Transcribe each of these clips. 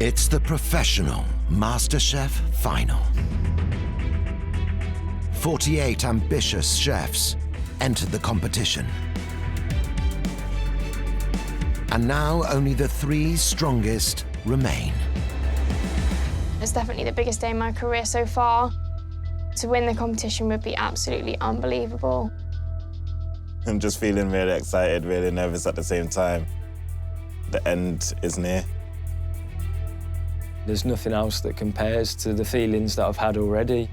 It's the professional MasterChef final. 48 ambitious chefs entered the competition. And now only the 3 strongest remain. It's definitely the biggest day in my career so far. To win the competition would be absolutely unbelievable. I'm just feeling really excited, really nervous at the same time. The end is near. There's nothing else that compares to the feelings that I've had already.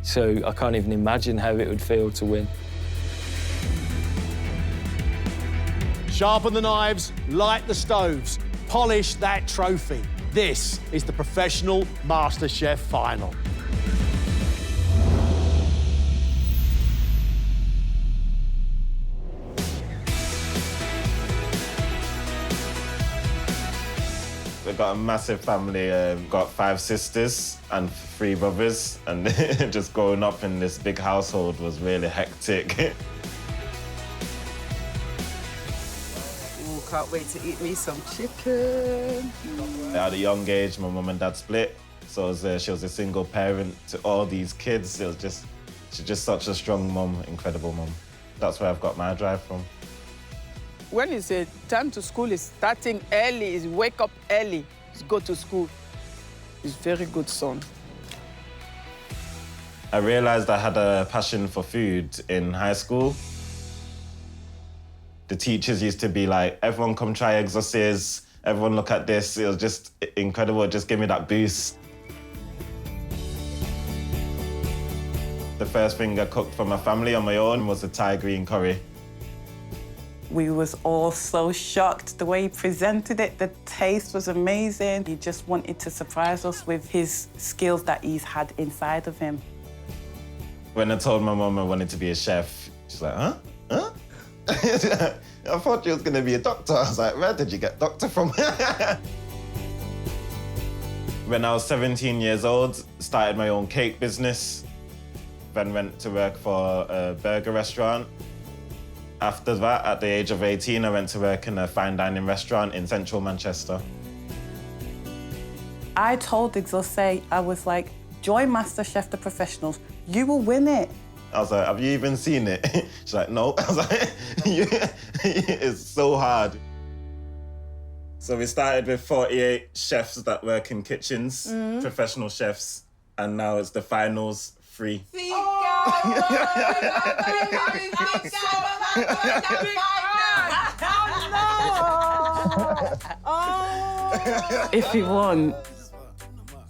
So I can't even imagine how it would feel to win. Sharpen the knives, light the stoves, polish that trophy. This is the Professional MasterChef Final. We've got a massive family. Got 5 sisters and 3 brothers, and just growing up in this big household was really hectic. Ooh, can't wait to eat me some chicken. At a young age, my mum and dad split, so she was a single parent to all these kids. She's just such a strong mum, incredible mum. That's where I've got my drive from. When it's time to school, is starting early, is wake up early, is go to school. He's very good son. I realized I had a passion for food in high school. The teachers used to be like, everyone come try Exose, everyone look at this. It was just incredible, it just gave me that boost. The first thing I cooked for my family on my own was a Thai green curry. We was all so shocked the way he presented it. The taste was amazing. He just wanted to surprise us with his skills that he's had inside of him. When I told my mum I wanted to be a chef, she's like, huh? Huh? I thought you was gonna be a doctor. I was like, where did you get doctor from? When I was 17 years old, started my own cake business, then went to work for a burger restaurant. After that, at the age of 18, I went to work in a fine dining restaurant in central Manchester. I told Exose, I was like, join MasterChef The Professionals. You will win it. I was like, have you even seen it? She's like, no. I was like, it's so hard. So we started with 48 chefs that work in kitchens, professional chefs, and now it's the finals 3. If he won,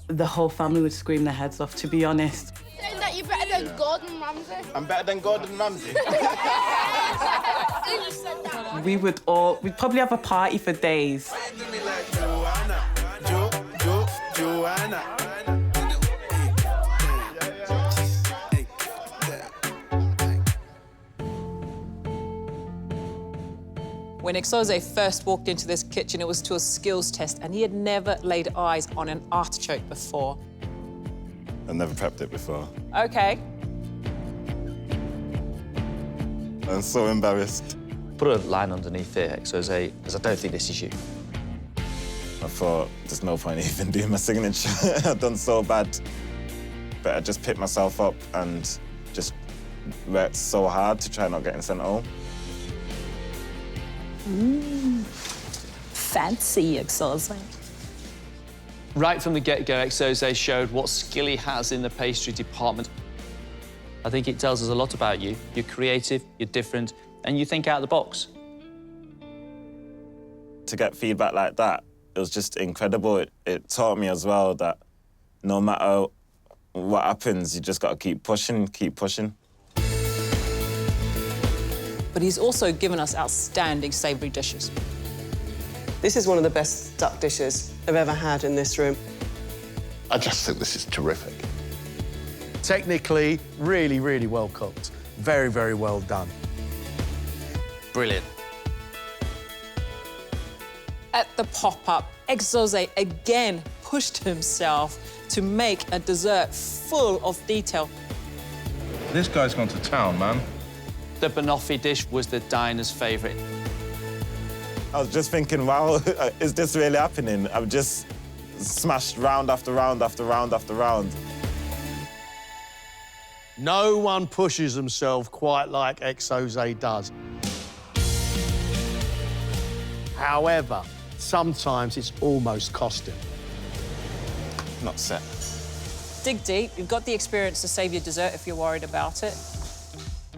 the whole family would scream their heads off, to be honest. Saying that you're better than Gordon Ramsay. I'm better than Gordon Ramsay. We'd probably have a party for days. When Exose first walked into this kitchen, it was to a skills test, and he had never laid eyes on an artichoke before. I've never prepped it before. OK. I'm so embarrassed. Put a line underneath it, Exose, because I don't think this is you. I thought, there's no point even doing my signature. I've done so bad. But I just picked myself up and just worked so hard to try not getting sent home. Fancy, Exose. Right from the get-go, Exose showed what skill he has in the pastry department. I think it tells us a lot about you. You're creative, you're different, and you think out of the box. To get feedback like that, it was just incredible. It taught me as well that no matter what happens, you just got to keep pushing, keep pushing. But he's also given us outstanding savoury dishes. This is one of the best duck dishes I've ever had in this room. I just think this is terrific. Technically, really, really well cooked. Very, very well done. Brilliant. At the pop-up, Exose again pushed himself to make a dessert full of detail. This guy's gone to town, man. The banoffee dish was the diner's favourite. I was just thinking, wow, is this really happening? I'm just smashed round after round after round after round. No one pushes themselves quite like Exose does. However, sometimes it's almost cost him. Not set. Dig deep. You've got the experience to save your dessert if you're worried about it.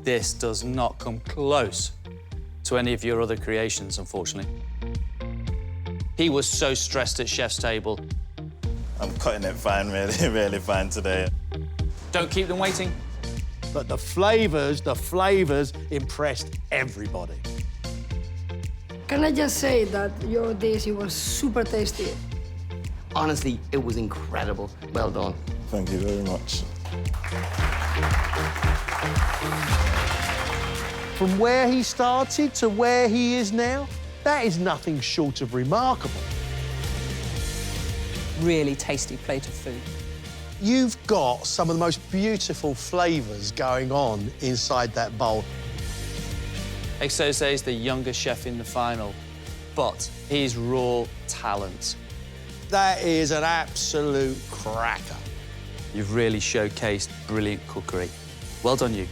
This does not come close to any of your other creations, unfortunately. He was so stressed at chef's table. I'm cutting it fine, really, really fine today. Don't keep them waiting. But the flavours impressed everybody. Can I just say that your dish was super tasty? Honestly, it was incredible. Well done. Thank you very much. From where he started to where he is now, that is nothing short of remarkable. Really tasty plate of food. You've got some of the most beautiful flavours going on inside that bowl. Exose is the youngest chef in the final, but he's raw talent. That is an absolute cracker. You've really showcased brilliant cookery. Well done, you.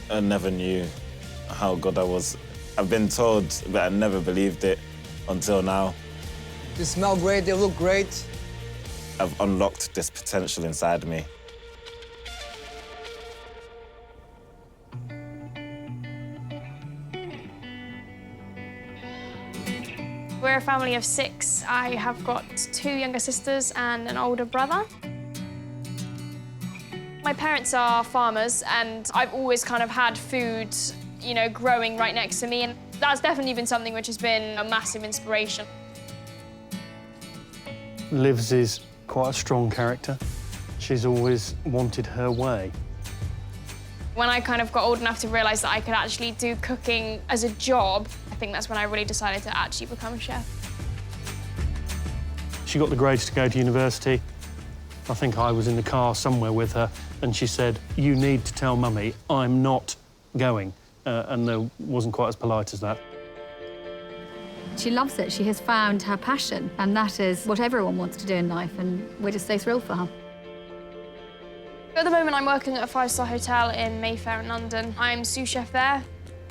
I never knew how good I was. I've been told, but I never believed it until now. They smell great, they look great. I've unlocked this potential inside me. We're a family of 6. I have got 2 younger sisters and an older brother. My parents are farmers, and I've always kind of had food, you know, growing right next to me, and that's definitely been something which has been a massive inspiration. Livs is quite a strong character. She's always wanted her way. When I kind of got old enough to realise that I could actually do cooking as a job, I think that's when I really decided to actually become a chef. She got the grades to go to university. I think I was in the car somewhere with her, and she said, "You need to tell Mummy I'm not going." And there wasn't quite as polite as that. She loves it. She has found her passion, and that is what everyone wants to do in life, and we're just so thrilled for her. At the moment, I'm working at a 5-star hotel in Mayfair in London. I'm sous chef there.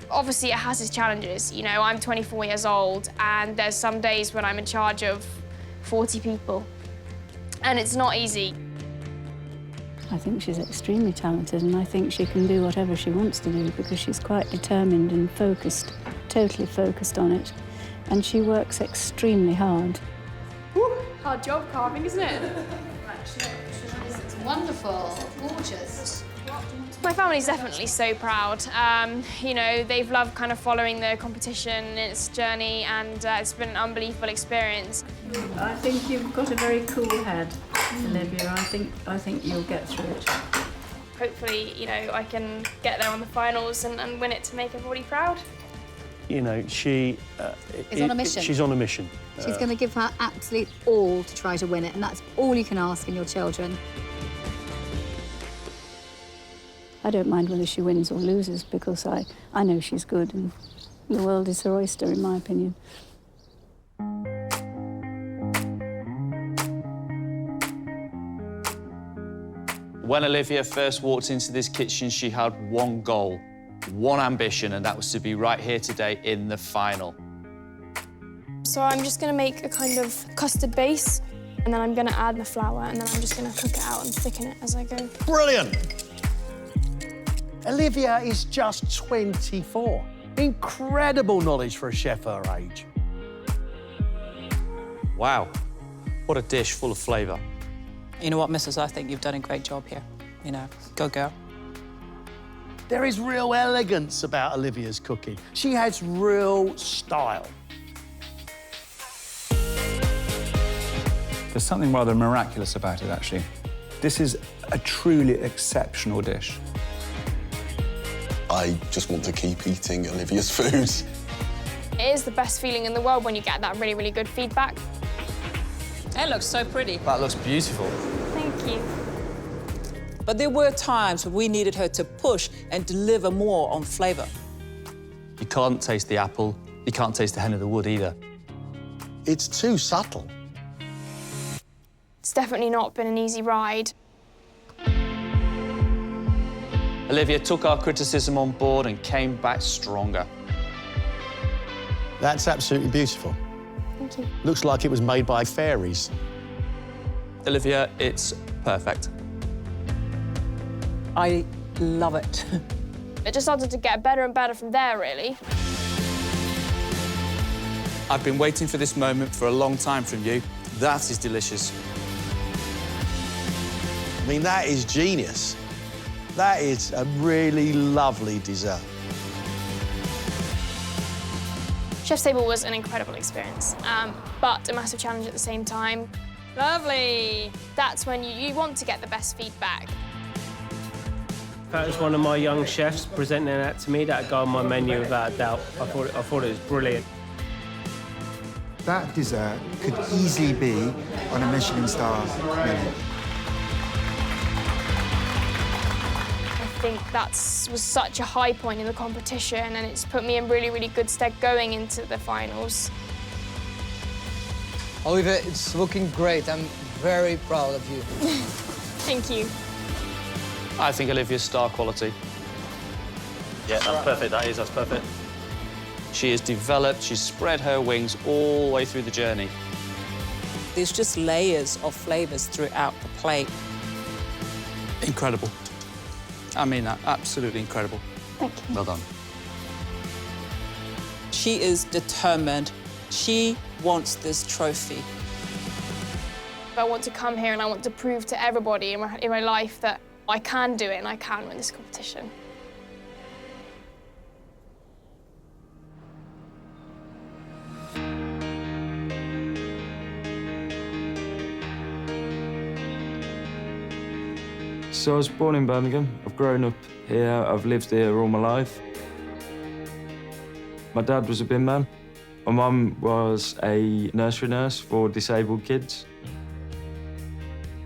Obviously, it has its challenges. You know, I'm 24 years old, and there's some days when I'm in charge of 40 people, and it's not easy. I think she's extremely talented, and I think she can do whatever she wants to do because she's quite determined and focused, totally focused on it. And she works extremely hard. Hard job carving, isn't it? It's wonderful, gorgeous. My family's definitely so proud. You know, they've loved kind of following the competition, its journey, and it's been an unbelievable experience. I think you've got a very cool head, Olivia. I think you'll get through it. Hopefully, you know, I can get there on the finals and win it to make everybody proud. You know, she... Is on a mission. She's on a mission. She's going to give her absolute all to try to win it, and that's all you can ask in your children. I don't mind whether she wins or loses because I know she's good and the world is her oyster, in my opinion. When Olivia first walked into this kitchen, she had one goal, one ambition, and that was to be right here today in the final. So I'm just going to make a kind of custard base, and then I'm going to add the flour, and then I'm just going to cook it out and thicken it as I go. Brilliant! Olivia is just 24. Incredible knowledge for a chef her age. Wow, what a dish full of flavour. You know what, Mrs. I think you've done a great job here. You know, go girl. There is real elegance about Olivia's cooking. She has real style. There's something rather miraculous about it, actually. This is a truly exceptional dish. I just want to keep eating Olivia's food. It is the best feeling in the world when you get that really, really good feedback. It looks so pretty. That looks beautiful. Thank you. But there were times when we needed her to push and deliver more on flavour. You can't taste the apple, you can't taste the hen of the wood either. It's too subtle. It's definitely not been an easy ride. Olivia took our criticism on board and came back stronger. That's absolutely beautiful. Thank you. Looks like it was made by fairies. Olivia, it's perfect. I love it. It just started to get better and better from there, really. I've been waiting for this moment for a long time from you. That is delicious. I mean, that is genius. That is a really lovely dessert. Chef's Table was an incredible experience, but a massive challenge at the same time. Lovely. That's when you want to get the best feedback. That was one of my young chefs presenting that to me. That'd go on my menu without a doubt. I thought it was brilliant. That dessert could easily be on a Michelin star menu. I think that was such a high point in the competition, and it's put me in really, really good stead going into the finals. Olivia, it's looking great. I'm very proud of you. Thank you. I think Olivia's star quality. Yeah, that's perfect, that's perfect. She has developed, she's spread her wings all the way through the journey. There's just layers of flavours throughout the plate. Incredible. I mean that, absolutely incredible. Thank you. Well done. She is determined. She wants this trophy. I want to come here and I want to prove to everybody in my life that I can do it and I can win this competition. So I was born in Birmingham. I've grown up here. I've lived here all my life. My dad was a bin man. My mum was a nursery nurse for disabled kids.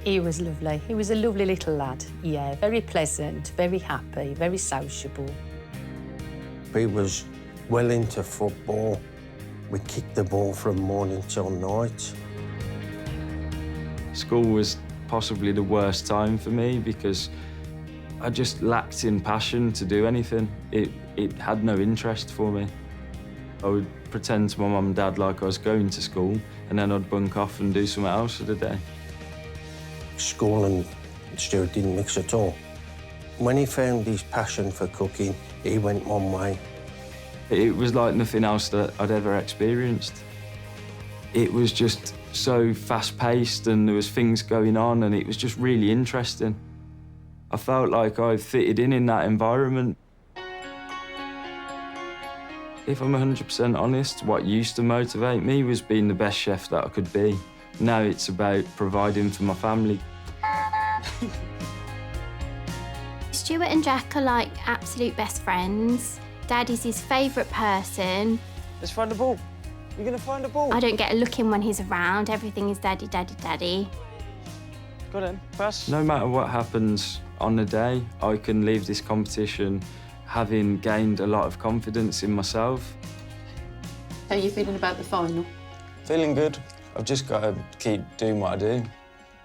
He was lovely. He was a lovely little lad. Yeah, very pleasant, very happy, very sociable. He was well into football. We kicked the ball from morning till night. School was possibly the worst time for me because I just lacked in passion to do anything. It had no interest for me. I would pretend to my mum and dad like I was going to school, and then I'd bunk off and do something else for the day. School and Stuart didn't mix at all. When he found his passion for cooking, he went one way. It was like nothing else that I'd ever experienced. It was just so fast-paced and there was things going on and it was just really interesting. I felt like I fitted in that environment. If I'm 100% honest, what used to motivate me was being the best chef that I could be. Now it's about providing for my family. Stuart and Jack are like absolute best friends. Daddy's his favourite person. Let's find the ball. You're gonna find the ball. I don't get a look in when he's around. Everything is daddy, daddy, daddy. Go on, pass. No matter what happens on the day, I can leave this competition having gained a lot of confidence in myself. How are you feeling about the final? Feeling good. I've just got to keep doing what I do.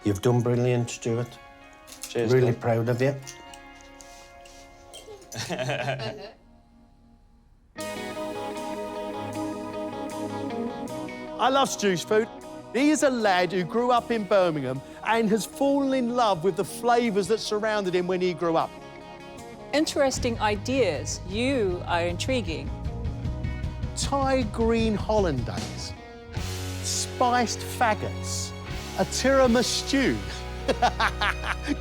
You've done brilliant, Stuart. Cheers. Really Dad. proud of you. I love Stu's food. He is a lad who grew up in Birmingham and has fallen in love with the flavours that surrounded him when he grew up. Interesting ideas. You are intriguing. Thai green hollandaise, spiced faggots, a tiramisu.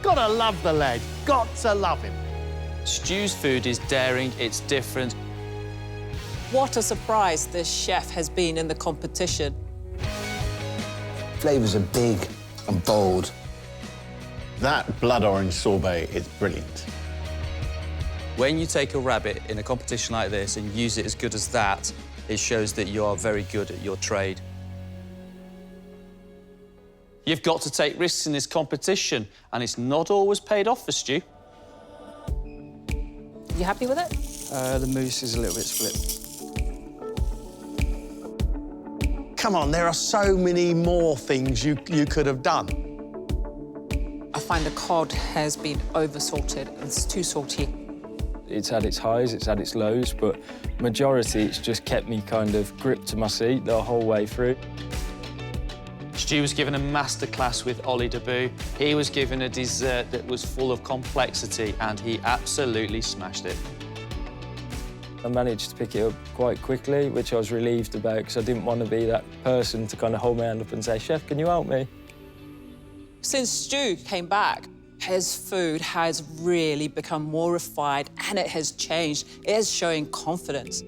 Gotta love the lad. Got to love him. Stu's food is daring, it's different. What a surprise this chef has been in the competition. Flavours are big and bold. That blood orange sorbet is brilliant. When you take a rabbit in a competition like this and use it as good as that, it shows that you are very good at your trade. You've got to take risks in this competition, and it's not always paid off for Stu. You happy with it? The mousse is a little bit split. Come on, there are so many more things you could have done. find the cod has been over-salted. It's too salty. It's had its highs, it's had its lows, but majority, it's just kept me kind of gripped to my seat the whole way through. Stu was given a masterclass with Ollie Deboo. He was given a dessert that was full of complexity, and he absolutely smashed it. I managed to pick it up quite quickly, which I was relieved about, because I didn't want to be that person to kind of hold my hand up and say, "Chef, can you help me?" Since Stu came back, his food has really become more refined and it has changed. It is showing confidence.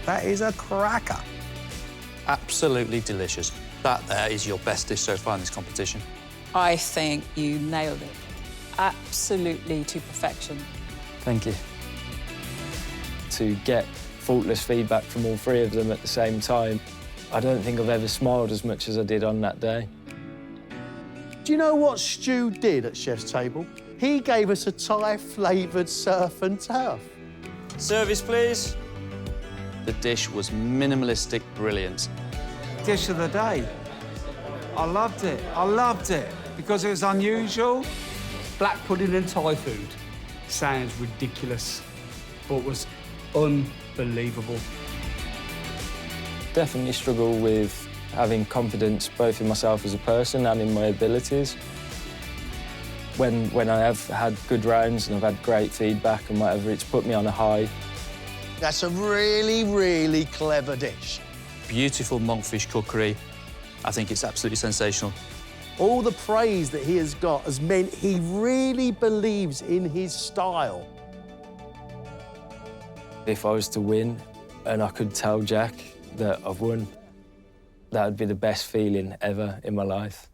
That is a cracker. Absolutely delicious. That there is your best dish so far in this competition. I think you nailed it. Absolutely to perfection. Thank you. To get faultless feedback from all three of them at the same time, I don't think I've ever smiled as much as I did on that day. Do you know what Stu did at Chef's Table? He gave us a Thai-flavoured surf and turf. Service, please. The dish was minimalistic brilliance. Dish of the day. I loved it. I loved it because it was unusual. Black pudding and Thai food. Sounds ridiculous, but was unbelievable. Definitely struggle with having confidence both in myself as a person and in my abilities. When I have had good rounds and I've had great feedback and whatever, it's put me on a high. That's a really, really clever dish. Beautiful monkfish cookery. I think it's absolutely sensational. All the praise that he has got has meant he really believes in his style. If I was to win and I could tell Jack that I've won, that would be the best feeling ever in my life.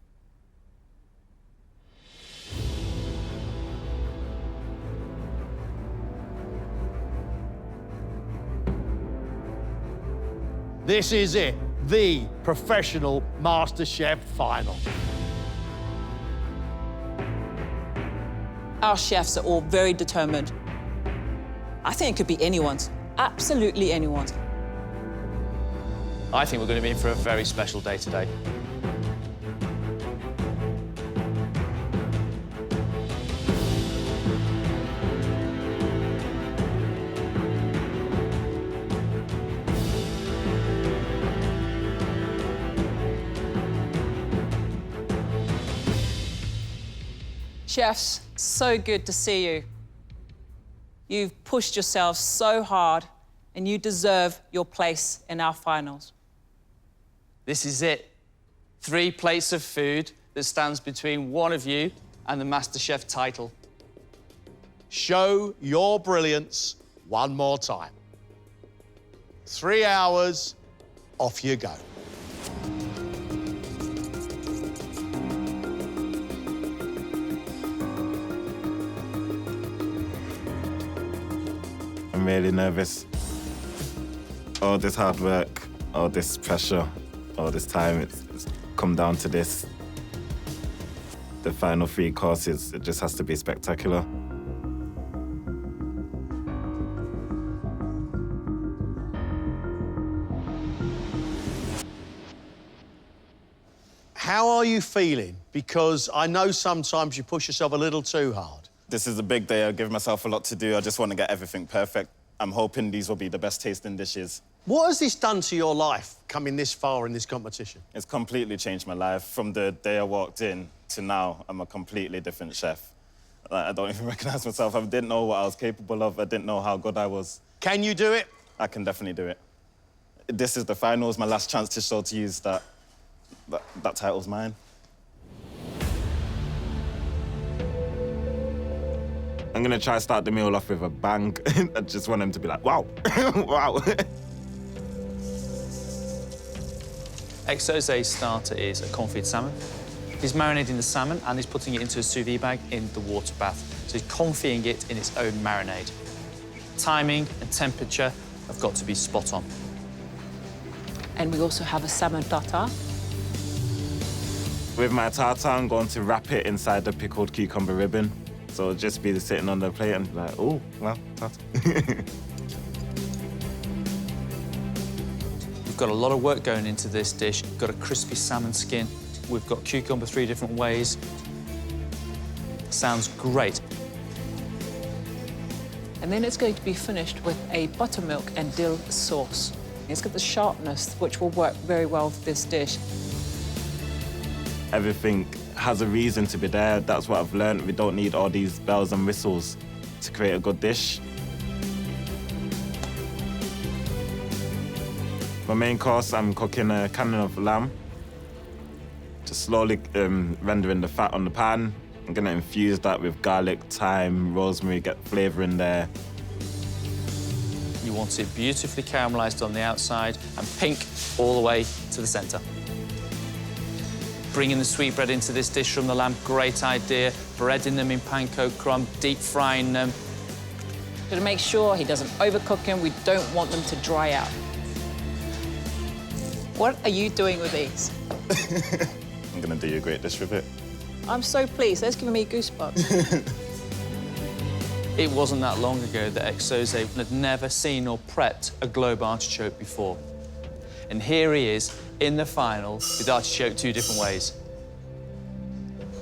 This is it, the professional MasterChef final. Our chefs are all very determined. I think it could be anyone's, absolutely anyone's. I think we're going to be in for a very special day today. Chefs, so good to see you. You've pushed yourselves so hard and you deserve your place in our finals. This is it. 3 plates of food that stands between one of you and the MasterChef title. Show your brilliance one more time. 3 hours, off you go. I'm really nervous. All this hard work, all this pressure, all this time, it's come down to this. The final 3 courses, it just has to be spectacular. How are you feeling? Because I know sometimes you push yourself a little too hard. This is a big day. I give myself a lot to do. I just want to get everything perfect. I'm hoping these will be the best tasting dishes. What has this done to your life, coming this far in this competition? It's completely changed my life. From the day I walked in to now, I'm a completely different chef. I don't even recognize myself. I didn't know what I was capable of. I didn't know how good I was. Can you do it? I can definitely do it. This is the finals, my last chance to show to use that title's mine. I'm gonna try to start the meal off with a bang. I just want them to be like, wow, wow. Exose's starter is a confit salmon. He's marinating the salmon and he's putting it into a sous vide bag in the water bath. So he's confying it in its own marinade. Timing and temperature have got to be spot on. And we also have a salmon tartare. With my tartare, I'm going to wrap it inside the pickled cucumber ribbon. So it'll just be sitting on the plate and be like, oh, well, tartare. We've got a lot of work going into this dish. We've got a crispy salmon skin. We've got cucumber 3 different ways. Sounds great. And then it's going to be finished with a buttermilk and dill sauce. It's got the sharpness, which will work very well with this dish. Everything has a reason to be there. That's what I've learned. We don't need all these bells and whistles to create a good dish. My main course, I'm cooking a cannon of lamb. Just slowly rendering the fat on the pan. I'm gonna infuse that with garlic, thyme, rosemary, get flavour in there. You want it beautifully caramelised on the outside and pink all the way to the centre. Bringing the sweetbread into this dish from the lamb, great idea. Breading them in panko crumb, deep frying them. To make sure he doesn't overcook them, we don't want them to dry out. What are you doing with these? I'm gonna do you a great dish with it. I'm so pleased. That's giving me goosebumps. It wasn't that long ago that Exose had never seen or prepped a globe artichoke before. And here he is in the final with artichoke 2 different ways.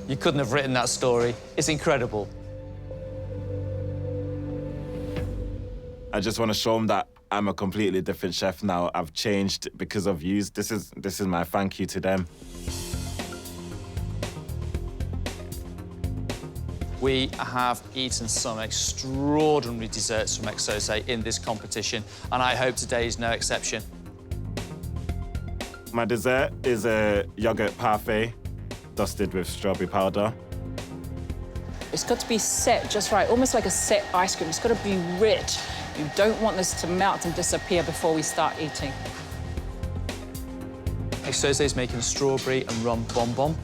You couldn't have written that story. It's incredible. I just want to show him that I'm a completely different chef now. I've changed because of you. This is my thank you to them. We have eaten some extraordinary desserts from Exose in this competition, and I hope today is no exception. My dessert is a yogurt parfait dusted with strawberry powder. It's got to be set just right, almost like a set ice cream. It's got to be rich. You don't want this to melt and disappear before we start eating. Exose is making a strawberry and rum bonbon.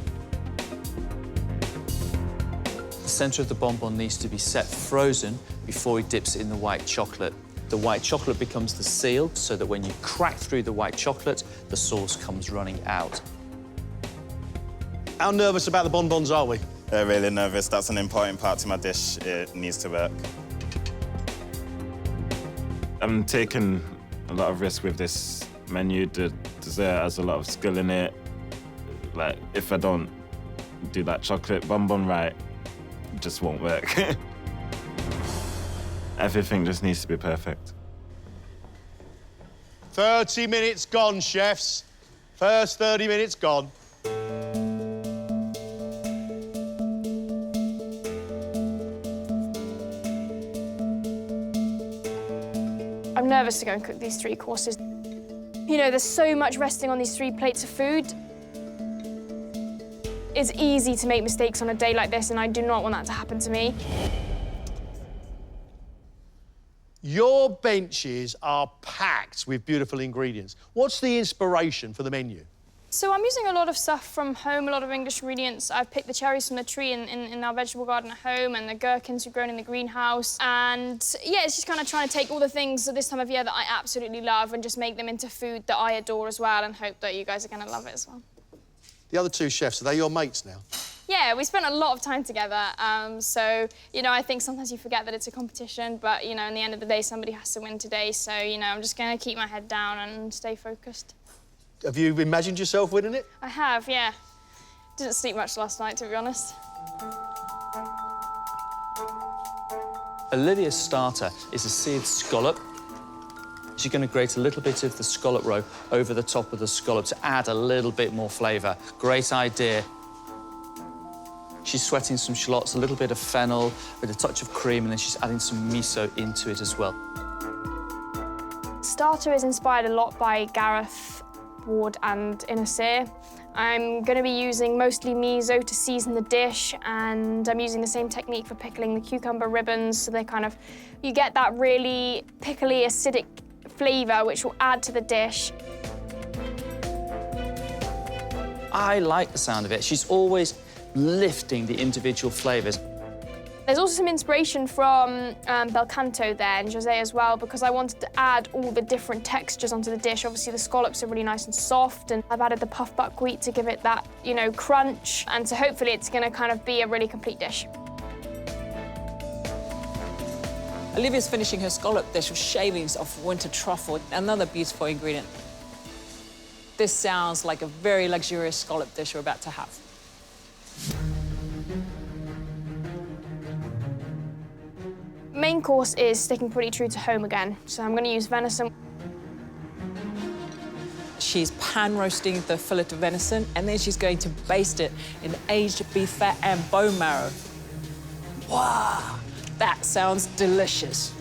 The centre of the bonbon needs to be set frozen before he dips it in the white chocolate. The white chocolate becomes the seal, so that when you crack through the white chocolate, the sauce comes running out. How nervous about the bonbons are we? Really nervous. That's an important part to my dish. It needs to work. I'm taking a lot of risk with this menu. The dessert has a lot of skill in it. Like, if I don't do that chocolate bonbon right, it just won't work. Everything just needs to be perfect. 30 minutes gone, chefs. First 30 minutes gone. I'm nervous to go and cook these 3 courses. You know, there's so much resting on these 3 plates of food. It's easy to make mistakes on a day like this, and I do not want that to happen to me. Your benches are packed with beautiful ingredients. What's the inspiration for the menu? So I'm using a lot of stuff from home, a lot of English ingredients. I've picked the cherries from the tree in our vegetable garden at home, and the gherkins we've grown in the greenhouse. And yeah, it's just kind of trying to take all the things at this time of year that I absolutely love and just make them into food that I adore as well, and hope that you guys are going to love it as well. The other 2 chefs, are they your mates now? Yeah, we spent a lot of time together. So, you know, I think sometimes you forget that it's a competition, but, you know, in the end of the day, somebody has to win today. So, you know, I'm just going to keep my head down and stay focused. Have you imagined yourself winning it? I have, yeah. Didn't sleep much last night, to be honest. Olivia's starter is a seared scallop. She's going to grate a little bit of the scallop roe over the top of the scallop to add a little bit more flavour. Great idea. She's sweating some shallots, a little bit of fennel with a touch of cream, and then she's adding some miso into it as well. Starter is inspired a lot by Gareth Ward and Inasir. I'm going to be using mostly miso to season the dish, and I'm using the same technique for pickling the cucumber ribbons, so they kind of, you get that really pickly, acidic flavour which will add to the dish. I like the sound of it. She's always lifting the individual flavours. There's also some inspiration from bel canto there and José as well, because I wanted to add all the different textures onto the dish. Obviously, the scallops are really nice and soft, and I've added the puff buckwheat to give it that, you know, crunch. And so hopefully it's going to kind of be a really complete dish. Olivia's finishing her scallop dish with shavings of winter truffle, another beautiful ingredient. This sounds like a very luxurious scallop dish we're about to have. Main course is sticking pretty true to home again, so I'm going to use venison. She's pan roasting the fillet of venison, and then she's going to baste it in aged beef fat and bone marrow. Wow, that sounds delicious.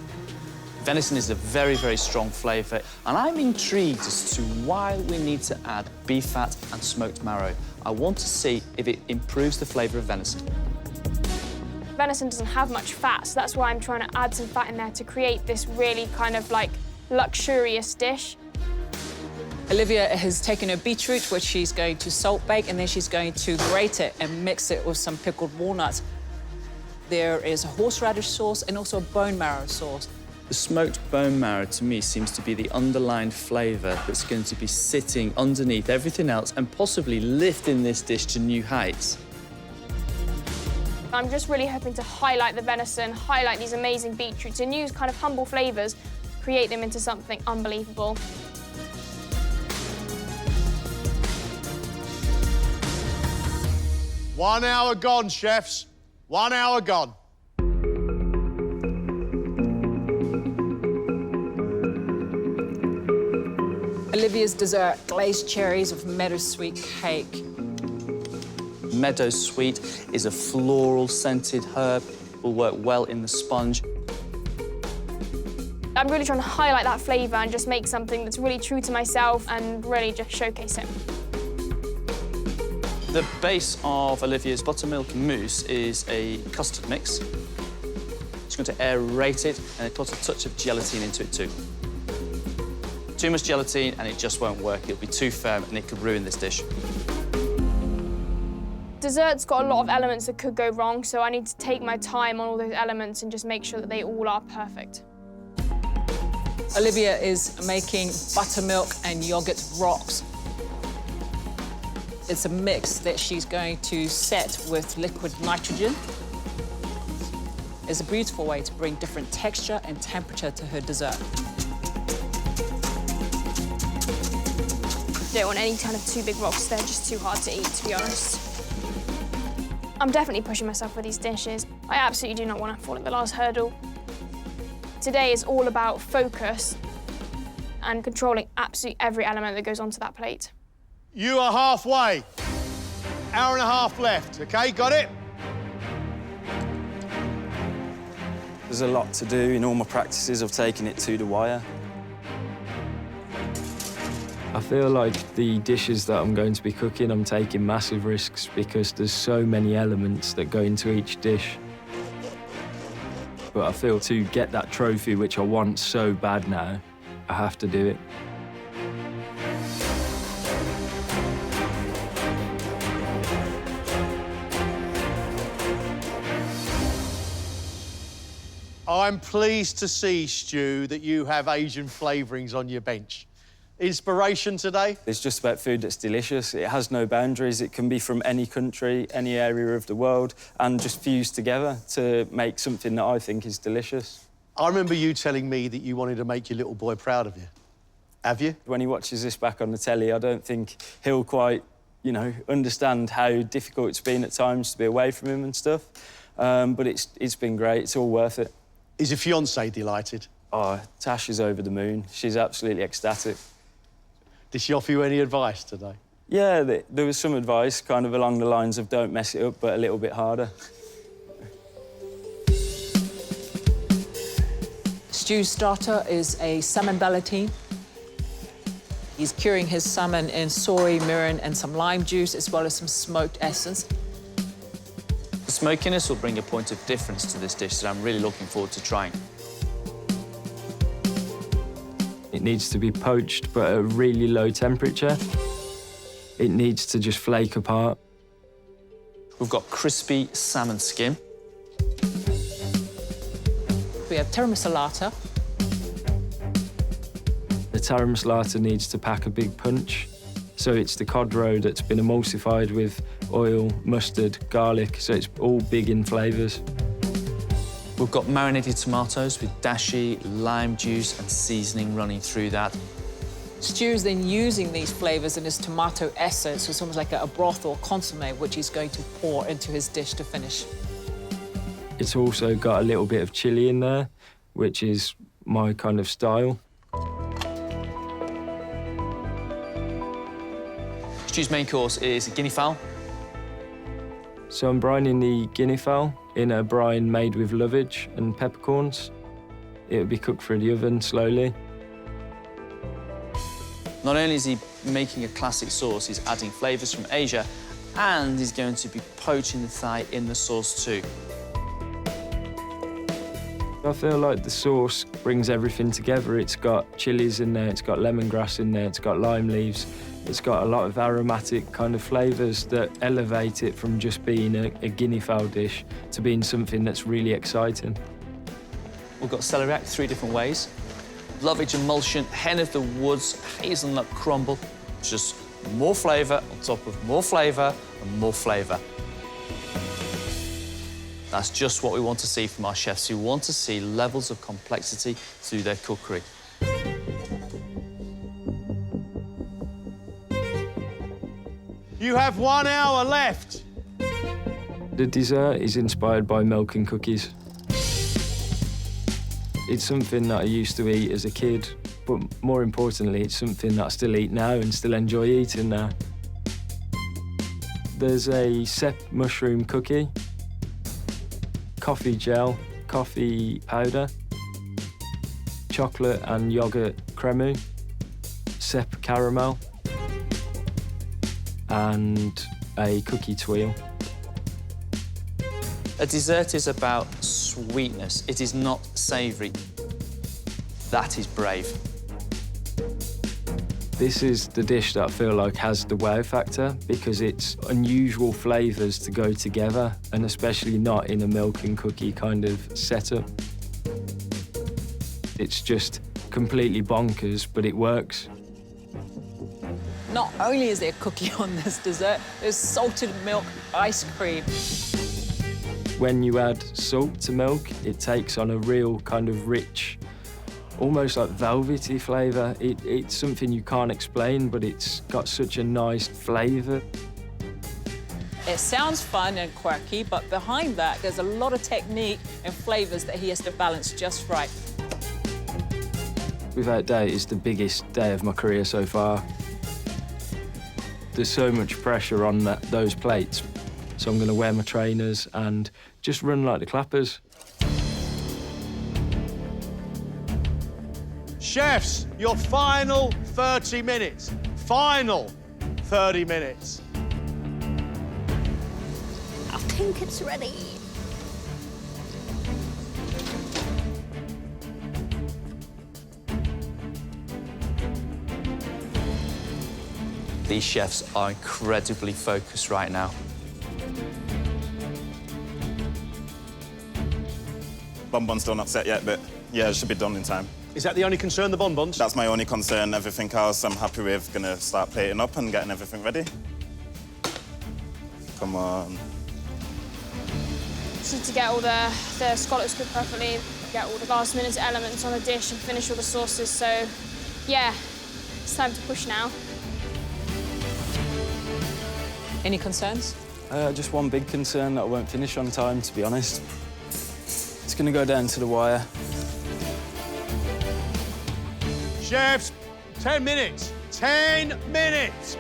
Venison is a very, very strong flavour, and I'm intrigued as to why we need to add beef fat and smoked marrow. I want to see if it improves the flavour of venison. Venison doesn't have much fat, so that's why I'm trying to add some fat in there to create this really kind of like luxurious dish. Olivia has taken her beetroot, which she's going to salt bake, and then she's going to grate it and mix it with some pickled walnuts. There is a horseradish sauce and also a bone marrow sauce. The smoked bone marrow, to me, seems to be the underlying flavour that's going to be sitting underneath everything else and possibly lifting this dish to new heights. I'm just really hoping to highlight the venison, highlight these amazing beetroots, and use kind of humble flavours, create them into something unbelievable. One hour gone, chefs. 1 hour gone. Olivia's dessert, glazed cherries with meadow sweet cake. Meadow sweet is a floral scented herb, will work well in the sponge. I'm really trying to highlight that flavour and just make something that's really true to myself and really just showcase it. The base of Olivia's buttermilk mousse is a custard mix. She's going to aerate it and put a touch of gelatine into it too. Too much gelatine and it just won't work. It'll be too firm and it could ruin this dish. Dessert's got a lot of elements that could go wrong, so I need to take my time on all those elements and just make sure that they all are perfect. Olivia is making buttermilk and yogurt rocks. It's a mix that she's going to set with liquid nitrogen. It's a beautiful way to bring different texture and temperature to her dessert. Don't want any kind of too big rocks, they're just too hard to eat, to be honest. I'm definitely pushing myself with these dishes. I absolutely do not want to fall at the last hurdle. Today is all about focus and controlling absolutely every element that goes onto that plate. You are halfway. Hour and a half left, OK? Got it? There's a lot to do. In all my practices, I've taken it to the wire. I feel like the dishes that I'm going to be cooking, I'm taking massive risks because there's so many elements that go into each dish. But I feel to get that trophy, which I want so bad now, I have to do it. I'm pleased to see, Stu, that you have Asian flavourings on your bench. Inspiration today? It's just about food that's delicious. It has no boundaries. It can be from any country, any area of the world, and just fused together to make something that I think is delicious. I remember you telling me that you wanted to make your little boy proud of you. Have you? When he watches this back on the telly, I don't think he'll quite, you know, understand how difficult it's been at times to be away from him and stuff. But it's been great. It's all worth it. Is your fiancée delighted? Oh, Tash is over the moon. She's absolutely ecstatic. Did she offer you any advice today? Yeah, there was some advice, kind of along the lines of don't mess it up, but a little bit harder. Stu's starter is a salmon ballatine. He's curing his salmon in soy, mirin, and some lime juice, as well as some smoked essence. The smokiness will bring a point of difference to this dish that I'm really looking forward to trying. It needs to be poached, but at a really low temperature. It needs to just flake apart. We've got crispy salmon skin. We have tiramisalata. The tiramisalata needs to pack a big punch. So it's the cod roe that's been emulsified with oil, mustard, garlic, so it's all big in flavours. We've got marinated tomatoes with dashi, lime juice and seasoning running through that. Stu's then using these flavours in his tomato essence, so it's almost like a broth or consommé, which he's going to pour into his dish to finish. It's also got a little bit of chilli in there, which is my kind of style. Stu's main course is a guinea fowl. So I'm brining the guinea fowl in a brine made with lovage and peppercorns. It'll be cooked through the oven slowly. Not only is he making a classic sauce, he's adding flavours from Asia, and he's going to be poaching the thigh in the sauce too. I feel like the sauce brings everything together. It's got chilies in there, it's got lemongrass in there, it's got lime leaves. It's got a lot of aromatic kind of flavours that elevate it from just being a guinea fowl dish to being something that's really exciting. We've got celeriac 3 different ways. Lovage emulsion, hen of the woods, hazelnut crumble. Just more flavour on top of more flavour and more flavour. That's just what we want to see from our chefs, who want to see levels of complexity through their cookery. You have 1 hour left. The dessert is inspired by milk and cookies. It's something that I used to eat as a kid, but more importantly, it's something that I still eat now and still enjoy eating now. There's a sep mushroom cookie, coffee gel, coffee powder, chocolate and yoghurt creme, sep caramel, and a cookie twirl. A dessert is about sweetness. It is not savoury. That is brave. This is the dish that I feel like has the wow factor because it's unusual flavours to go together, and especially not in a milk and cookie kind of setup. It's just completely bonkers, but it works. Not only is there cookie on this dessert, there's salted milk ice cream. When you add salt to milk, it takes on a real kind of rich, almost like velvety flavour. It's something you can't explain, but it's got such a nice flavour. It sounds fun and quirky, but behind that, there's a lot of technique and flavours that he has to balance just right. Without doubt, it's the biggest day of my career so far. There's so much pressure on those plates, so I'm going to wear my trainers and just run like the clappers. Chefs, your final 30 minutes. Final 30 minutes. I think it's ready. These chefs are incredibly focused right now. Bonbon's still not set yet, but yeah, it should be done in time. Is that the only concern, the bonbons? That's my only concern. Everything else I'm happy with. Gonna start plating up and getting everything ready. Come on. Just need to get all the scallops cooked properly, get all the last-minute elements on the dish and finish all the sauces. So, yeah, it's time to push now. Any concerns? Just one big concern that I won't finish on time, to be honest. It's going to go down to the wire. Chefs, 10 minutes. 10 minutes.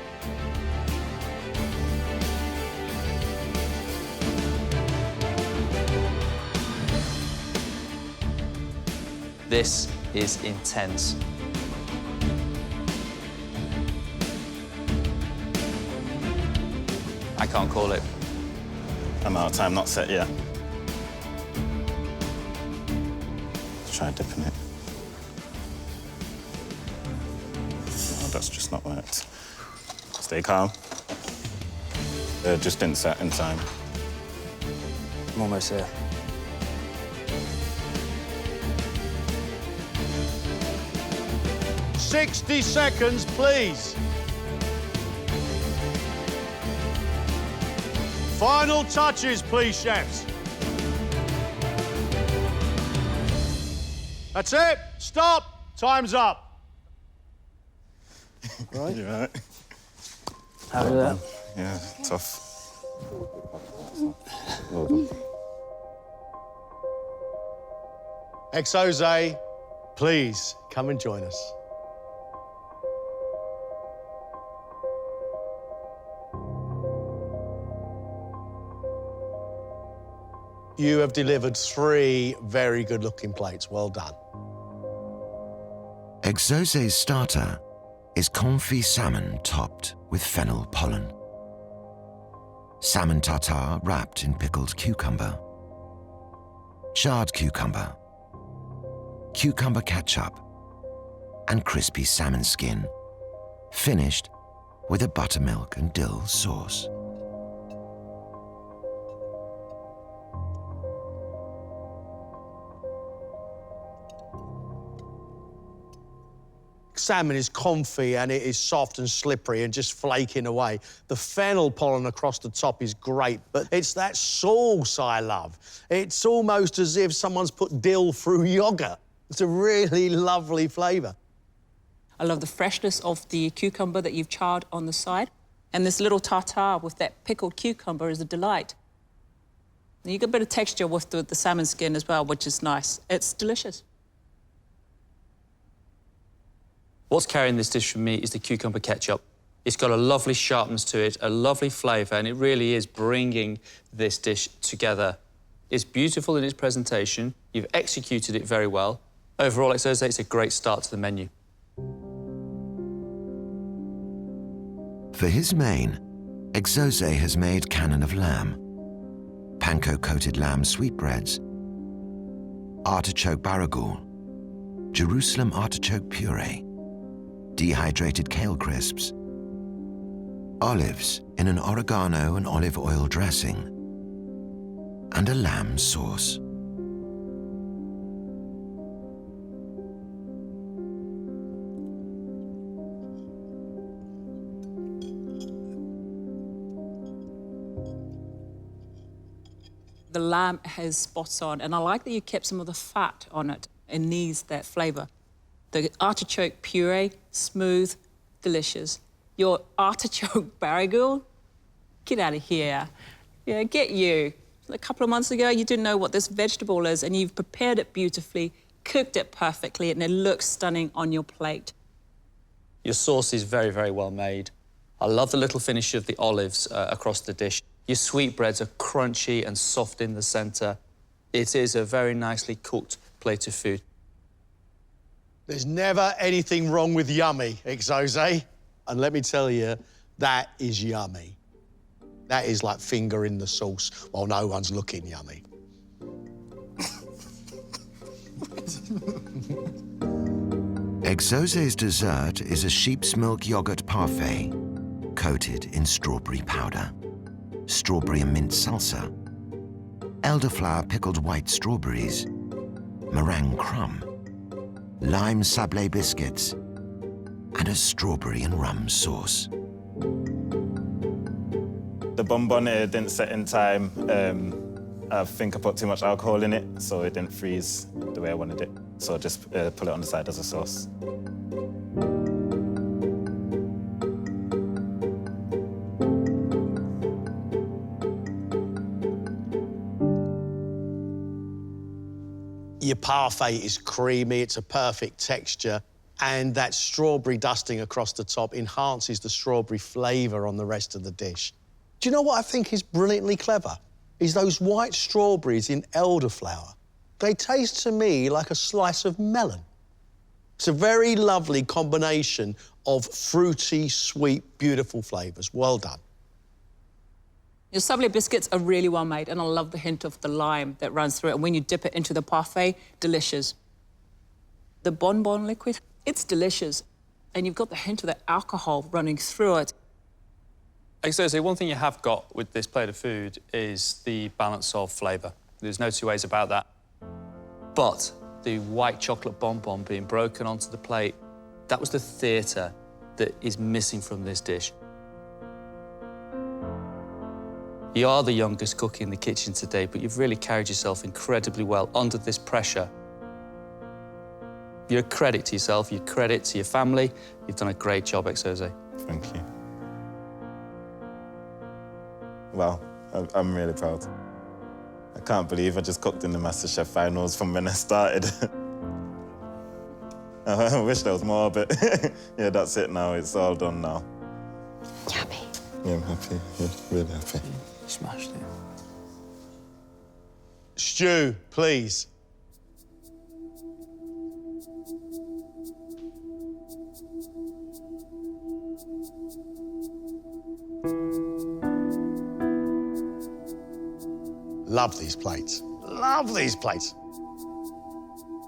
This is intense. I can't call it. I'm out of time, not set yet. Let's try dipping it. Oh, that's just not worked. Stay calm. Just didn't set in time. I'm almost there. "60 seconds, please. Final touches, please, chefs. That's it. Stop. Time's up. Right? You right? How did that? Yeah, tough. Exose, please come and join us. You have delivered 3 very good-looking plates. Well done. Exose's starter is confit salmon topped with fennel pollen. Salmon tartare wrapped in pickled cucumber. Charred cucumber. Cucumber ketchup. And crispy salmon skin, finished with a buttermilk and dill sauce. Salmon is confit and it is soft and slippery and just flaking away. The fennel pollen across the top is great, but it's that sauce I love. It's almost as if someone's put dill through yoghurt. It's a really lovely flavour. I love the freshness of the cucumber that you've charred on the side. And this little tartare with that pickled cucumber is a delight. And you get a bit of texture with the salmon skin as well, which is nice. It's delicious. What's carrying this dish for me is the cucumber ketchup. It's got a lovely sharpness to it, a lovely flavour, and it really is bringing this dish together. It's beautiful in its presentation. You've executed it very well. Overall, Exose, it's a great start to the menu. For his main, Exose has made cannon of lamb, panko-coated lamb sweetbreads, artichoke baragoul, Jerusalem artichoke puree, dehydrated kale crisps, olives in an oregano and olive oil dressing, and a lamb sauce. The lamb has spots on, and I like that you kept some of the fat on it. It needs that flavour. The artichoke puree, smooth, delicious. Your artichoke baragoul, get out of here. Yeah, get you. A couple of months ago, you didn't know what this vegetable is, and you've prepared it beautifully, cooked it perfectly, and it looks stunning on your plate. Your sauce is very, very well made. I love the little finish of the olives across the dish. Your sweetbreads are crunchy and soft in the centre. It is a very nicely cooked plate of food. There's never anything wrong with yummy, Exose. And let me tell you, that is yummy. That is like finger in the sauce while no one's looking yummy. Exose's dessert is a sheep's milk yogurt parfait coated in strawberry powder, strawberry and mint salsa, elderflower pickled white strawberries, meringue crumb, lime sablé biscuits, and a strawberry and rum sauce. The bonbon didn't set in time. I think I put too much alcohol in it, so it didn't freeze the way I wanted it. So I just put it on the side as a sauce. Your parfait is creamy, it's a perfect texture, and that strawberry dusting across the top enhances the strawberry flavour on the rest of the dish. Do you know what I think is brilliantly clever? Is those white strawberries in elderflower. They taste to me like a slice of melon. It's a very lovely combination of fruity, sweet, beautiful flavours. Well done. Your sablé biscuits are really well made, and I love the hint of the lime that runs through it. And when you dip it into the parfait, delicious. The bonbon liquid, it's delicious. And you've got the hint of the alcohol running through it. Exose, one thing you have got with this plate of food is the balance of flavour. There's no two ways about that. But the white chocolate bonbon being broken onto the plate, that was the theatre that is missing from this dish. You are the youngest cook in the kitchen today, but you've really carried yourself incredibly well under this pressure. You're a credit to yourself, you're a credit to your family. You've done a great job, Exose. Thank you. Well, I'm really proud. I can't believe I just cooked in the MasterChef finals from when I started. I wish there was more, but yeah, that's it now. It's all done now. You happy? Yeah, I'm happy. Yeah, really happy. Smashed it. Stu, please. Love these plates. Love these plates.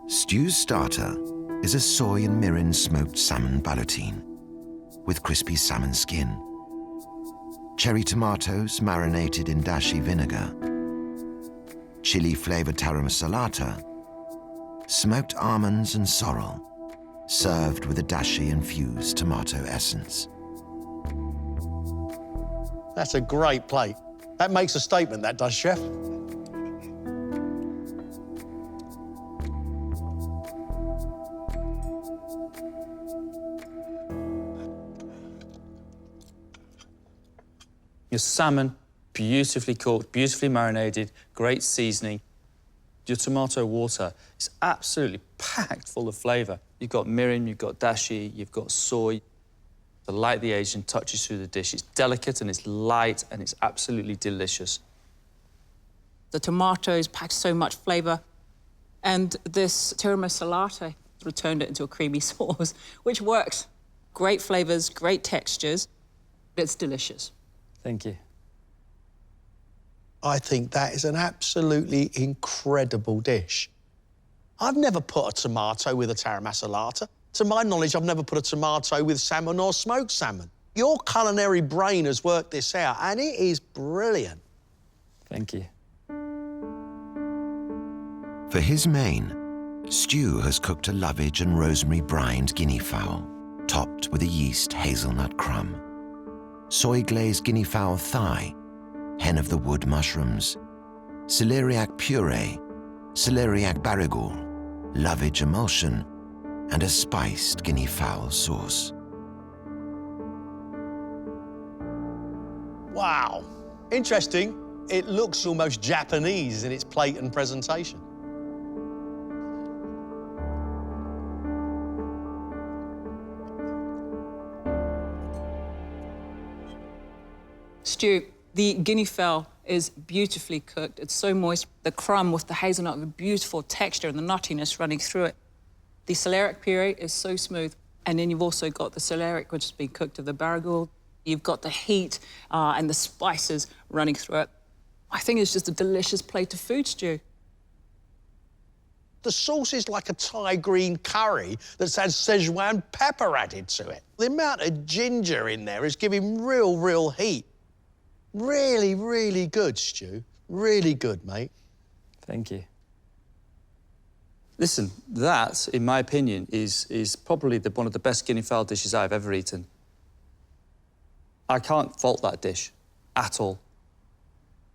Stu's starter is a soy and mirin smoked salmon ballotine with crispy salmon skin, cherry tomatoes marinated in dashi vinegar, chili-flavored tarum salata, smoked almonds and sorrel, served with a dashi-infused tomato essence. That's a great plate. That makes a statement, that does, Chef. Your salmon, beautifully cooked, beautifully marinated, great seasoning. Your tomato water is absolutely packed full of flavour. You've got mirin, you've got dashi, you've got soy. The light the Asian touches through the dish. It's delicate and it's light and it's absolutely delicious. The tomatoes pack so much flavour, and this tiramisu salata returned it into a creamy sauce, which works. Great flavours, great textures. It's delicious. Thank you. I think that is an absolutely incredible dish. I've never put a tomato with a tarum salata. To my knowledge, I've never put a tomato with salmon or smoked salmon. Your culinary brain has worked this out, and it is brilliant. Thank you. For his main, Stu has cooked a lovage and rosemary brined guinea fowl, topped with a yeast hazelnut crumb, soy glazed guinea fowl thigh, hen of the wood mushrooms, celeriac puree, celeriac barigol, lovage emulsion, and a spiced guinea fowl sauce. Wow. Interesting. It looks almost Japanese in its plate and presentation. Stu, the guinea fowl is beautifully cooked. It's so moist. The crumb with the hazelnut, the beautiful texture and the nuttiness running through it. The celeriac puree is so smooth. And then you've also got the celeriac, which has been cooked of the barigol. You've got the heat and the spices running through it. I think it's just a delicious plate of food, Stu. The sauce is like a Thai green curry that's had Szechuan pepper added to it. The amount of ginger in there is giving real heat. Really, really good, Stu. Really good, mate. Thank you. Listen, that, in my opinion, is probably one of the best guinea fowl dishes I've ever eaten. I can't fault that dish at all.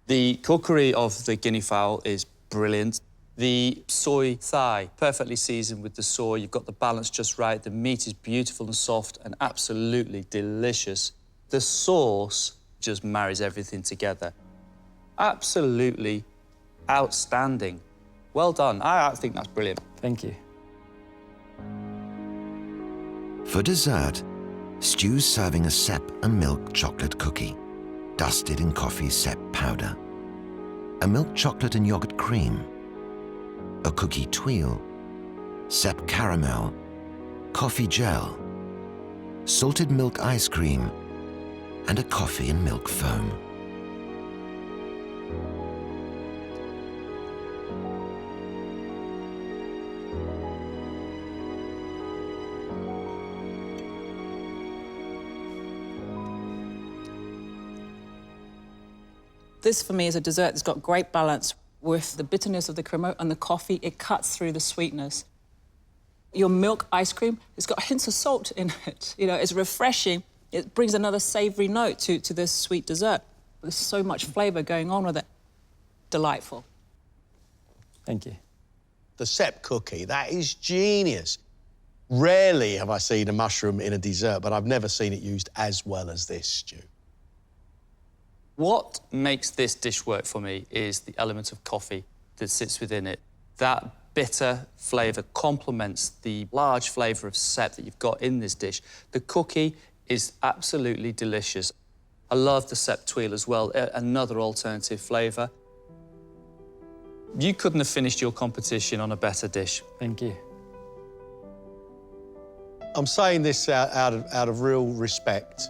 The cookery of the guinea fowl is brilliant. The soy thigh, perfectly seasoned with the soy. You've got the balance just right. The meat is beautiful and soft and absolutely delicious. The sauce just marries everything together. Absolutely outstanding. Well done. I think that's brilliant. Thank you. For dessert, Stu's serving a sep and milk chocolate cookie, dusted in coffee sep powder, a milk chocolate and yogurt cream, a cookie tuile, sep caramel, coffee gel, salted milk ice cream, and a coffee and milk foam. This, for me, is a dessert that's got great balance with the bitterness of the crema and the coffee. It cuts through the sweetness. Your milk ice cream, it's got hints of salt in it. You know, it's refreshing. It brings another savoury note to this sweet dessert. There's so much flavour going on with it. Delightful. Thank you. The sep cookie, that is genius. Rarely have I seen a mushroom in a dessert, but I've never seen it used as well as this, Stu. What makes this dish work for me is the element of coffee that sits within it. That bitter flavour complements the large flavour of sep that you've got in this dish. The cookie is absolutely delicious. I love the sep tuile as well, another alternative flavour. You couldn't have finished your competition on a better dish. Thank you. I'm saying this out of real respect,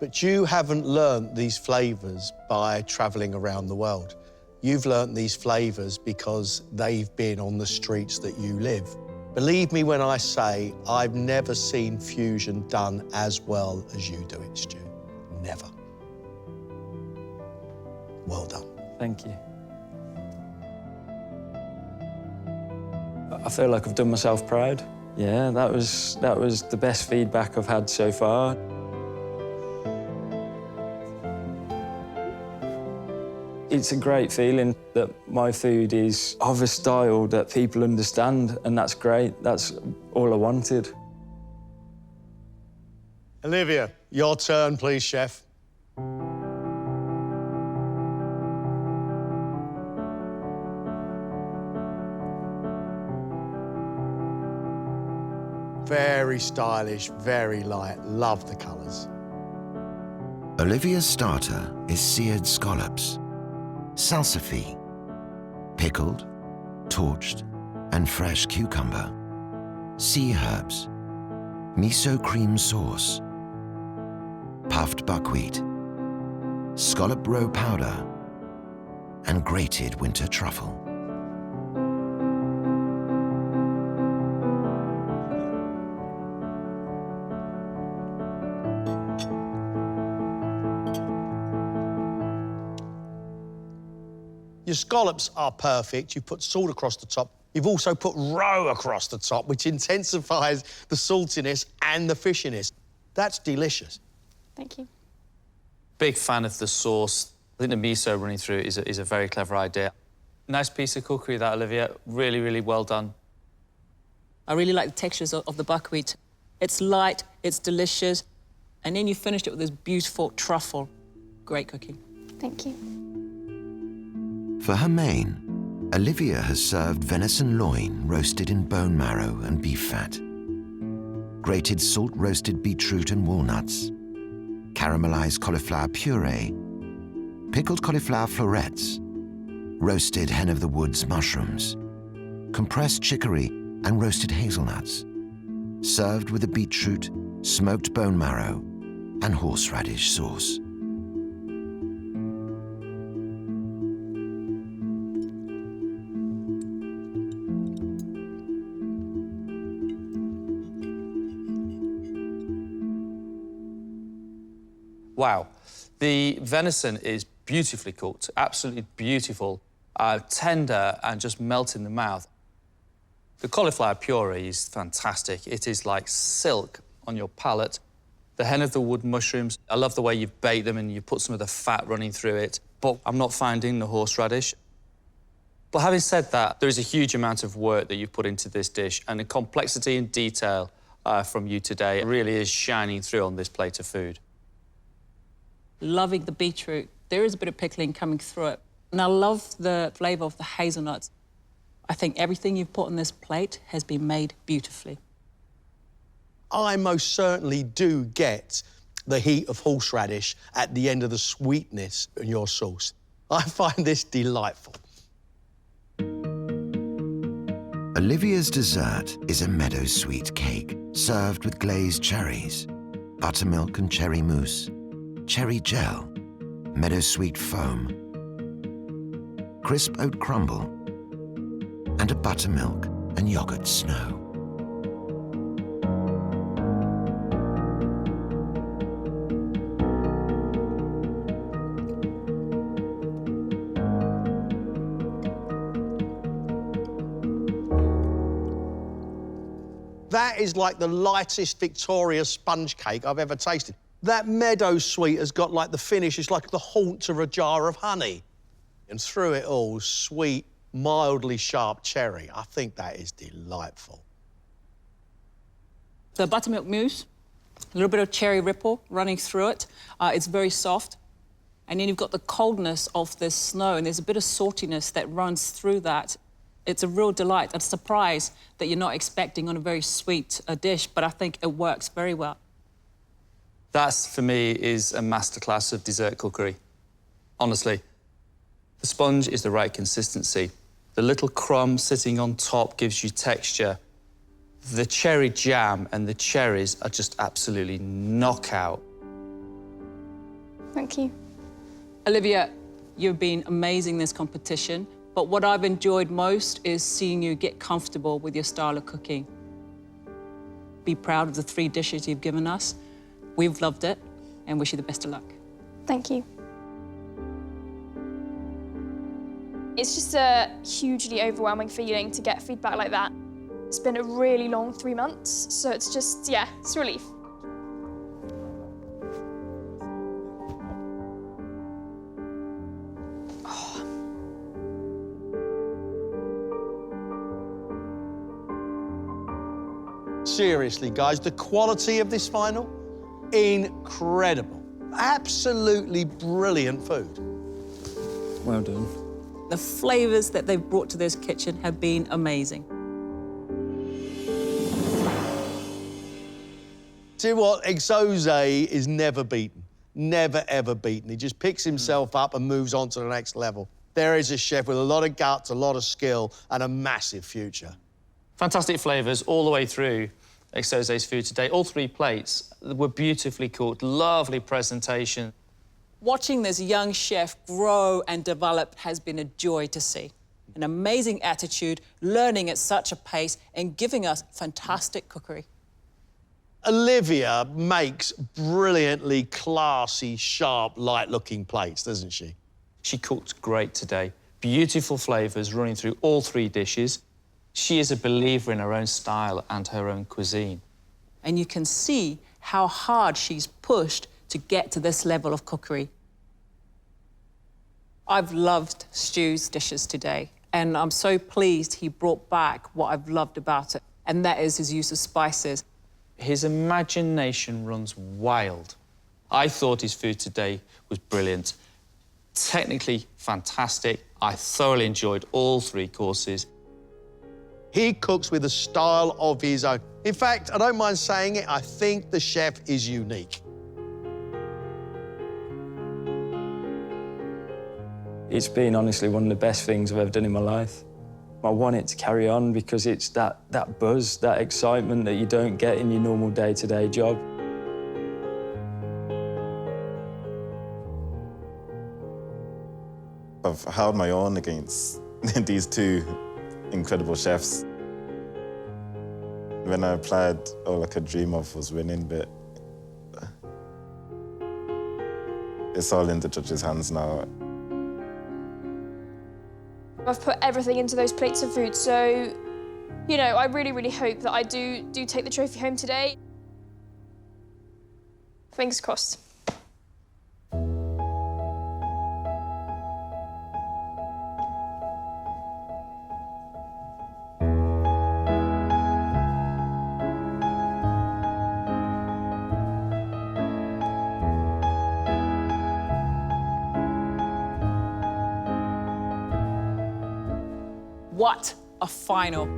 but you haven't learnt these flavours by travelling around the world. You've learnt these flavours because they've been on the streets that you live. Believe me when I say I've never seen fusion done as well as you do it, Stu. Never. Well done. Thank you. I feel like I've done myself proud. Yeah, that was the best feedback I've had so far. It's a great feeling that my food is of a style that people understand, and that's great. That's all I wanted. Olivia, your turn, please, chef. Very stylish, very light. Love the colours. Olivia's starter is seared scallops, salsify, pickled, torched, and fresh cucumber, sea herbs, miso cream sauce, puffed buckwheat, scallop roe powder, and grated winter truffle. Your scallops are perfect. You put salt across the top. You've also put roe across the top, which intensifies the saltiness and the fishiness. That's delicious. Thank you. Big fan of the sauce. I think the miso running through it is a very clever idea. Nice piece of cookery, that, Olivia. Really, really well done. I really like the textures of the buckwheat. It's light, it's delicious, and then you finished it with this beautiful truffle. Great cooking. Thank you. For her main, Olivia has served venison loin roasted in bone marrow and beef fat, grated salt-roasted beetroot and walnuts, caramelized cauliflower puree, pickled cauliflower florets, roasted hen-of-the-woods mushrooms, compressed chicory and roasted hazelnuts, served with a beetroot, smoked bone marrow and horseradish sauce. Wow. The venison is beautifully cooked, absolutely beautiful, tender and just melt in the mouth. The cauliflower puree is fantastic. It is like silk on your palate. The hen-of-the-wood mushrooms, I love the way you've baked them and you put some of the fat running through it, but I'm not finding the horseradish. But having said that, there is a huge amount of work that you've put into this dish, and the complexity and detail from you today really is shining through on this plate of food. Loving the beetroot. There is a bit of pickling coming through it. And I love the flavour of the hazelnuts. I think everything you've put on this plate has been made beautifully. I most certainly do get the heat of horseradish at the end of the sweetness in your sauce. I find this delightful. Olivia's dessert is a meadow sweet cake served with glazed cherries, buttermilk and cherry mousse, cherry gel, meadow sweet foam, crisp oat crumble, and a buttermilk and yogurt snow. That is like the lightest Victoria sponge cake I've ever tasted. That meadow sweet has got like the finish, it's like the haunch of a jar of honey. And through it all, sweet, mildly sharp cherry. I think that is delightful. The buttermilk mousse, a little bit of cherry ripple running through it. It's very soft. And then you've got the coldness of the snow, and there's a bit of saltiness that runs through that. It's a real delight, a surprise that you're not expecting on a very sweet dish, but I think it works very well. That, for me, is a masterclass of dessert cookery. Honestly, the sponge is the right consistency. The little crumb sitting on top gives you texture. The cherry jam and the cherries are just absolutely knockout. Thank you. Olivia, you've been amazing in this competition, but what I've enjoyed most is seeing you get comfortable with your style of cooking. Be proud of the 3 dishes you've given us. We've loved it and wish you the best of luck. Thank you. It's just a hugely overwhelming feeling to get feedback like that. It's been a really long 3 months, so it's just, yeah, it's a relief. Seriously, guys, the quality of this final, incredible. Absolutely brilliant food. Well done. The flavours that they've brought to this kitchen have been amazing. See what? Exose is never beaten. Never, ever beaten. He just picks himself up and moves on to the next level. There is a chef with a lot of guts, a lot of skill, and a massive future. Fantastic flavours all the way through Exose's food today. All 3 plates were beautifully cooked, lovely presentation. Watching this young chef grow and develop has been a joy to see. An amazing attitude, learning at such a pace, and giving us fantastic cookery. Olivia makes brilliantly classy, sharp, light-looking plates, doesn't she? She cooked great today. Beautiful flavours running through all 3 dishes. She is a believer in her own style and her own cuisine. And you can see how hard she's pushed to get to this level of cookery. I've loved Stu's dishes today, and I'm so pleased he brought back what I've loved about it, and that is his use of spices. His imagination runs wild. I thought his food today was brilliant. Technically fantastic. I thoroughly enjoyed all 3 courses. He cooks with a style of his own. In fact, I don't mind saying it, I think the chef is unique. It's been honestly one of the best things I've ever done in my life. I want it to carry on because it's that buzz, that excitement that you don't get in your normal day-to-day job. I've held my own against these 2 incredible chefs. When I applied, all I could dream of was winning, but it's all in the judges' hands now. I've put everything into those plates of food, so, you know, I really, really hope that I do take the trophy home today. Fingers crossed. What a final.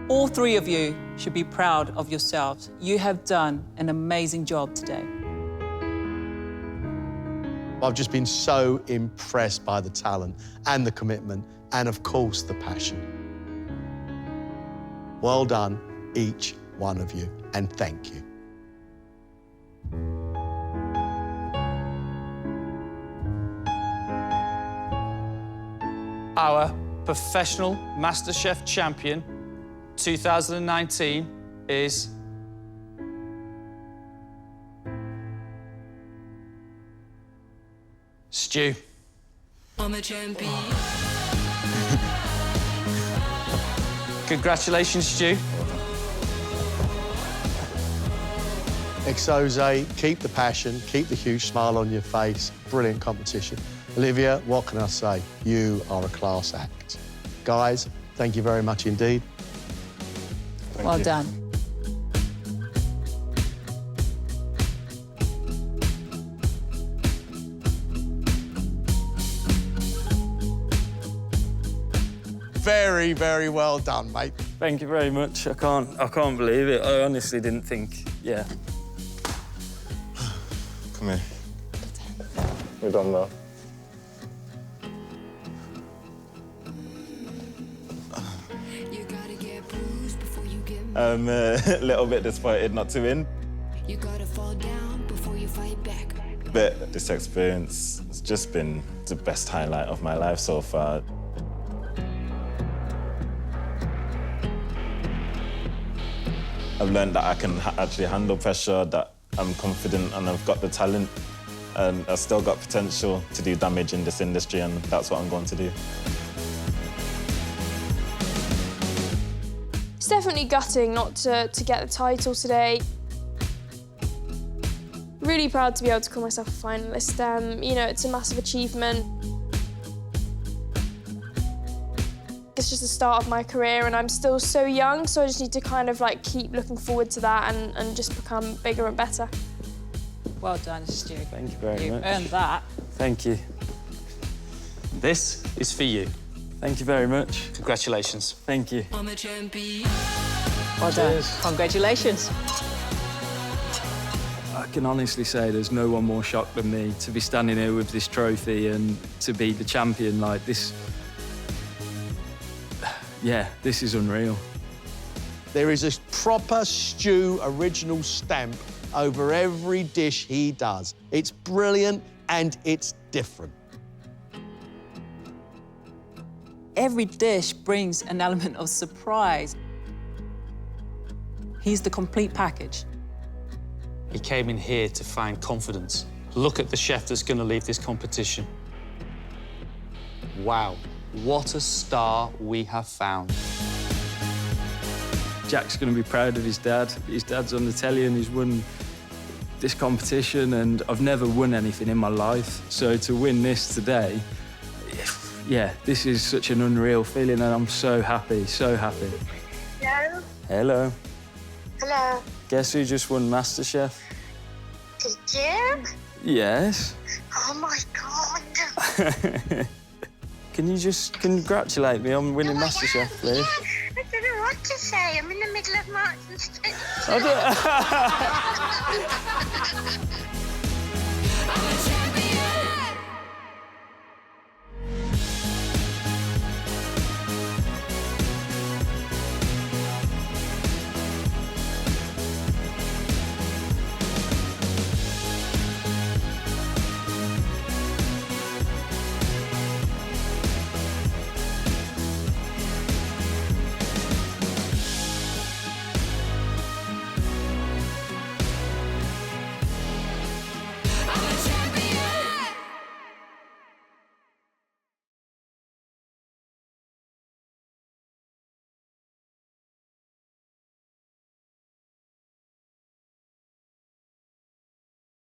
All 3 of you should be proud of yourselves. You have done an amazing job today. I've just been so impressed by the talent and the commitment and, of course, the passion. Well done, each one of you, and thank you. Our professional MasterChef champion 2019 is Stu. I'm a champion. Congratulations, Stu. Exose, keep the passion, keep the huge smile on your face. Brilliant competition. Olivia, what can I say? You are a class act. Guys, thank you very much indeed. Well done. very, very well done, mate. Thank you very much. I can't believe it. I honestly didn't think, yeah. Come here. We're done now. I'm a little bit disappointed not to win. You gotta fall down before you fight back. But this experience has just been the best highlight of my life so far. I've learned that I can actually handle pressure, that I'm confident and I've got the talent and I've still got potential to do damage in this industry, and that's what I'm going to do. It's definitely gutting not to get the title today. Really proud to be able to call myself a finalist. You know, it's a massive achievement. It's just the start of my career and I'm still so young, so I just need to kind of like keep looking forward to that and just become bigger and better. Well done, Stu. Thank you very much. You earned that. Thank you. This is for you. Thank you very much. Congratulations. Thank you. I'm a champion. Well done. Congratulations. I can honestly say there's no one more shocked than me to be standing here with this trophy and to be the champion like this. Yeah, this is unreal. There is a proper Stu original stamp over every dish he does. It's brilliant and it's different. Every dish brings an element of surprise. He's the complete package. He came in here to find confidence. Look at the chef that's going to leave this competition. Wow, what a star we have found. Jack's going to be proud of his dad. His dad's on the telly and he's won this competition, and I've never won anything in my life. So to win this today, yeah, this is such an unreal feeling and I'm so happy, so happy. Hello? Hello. Hello? Guess who just won MasterChef? Did you? Yes. Oh my God. Can you just congratulate me on winning MasterChef, please? I don't know what to say. I'm in the middle of Marks and Spencer. I don't...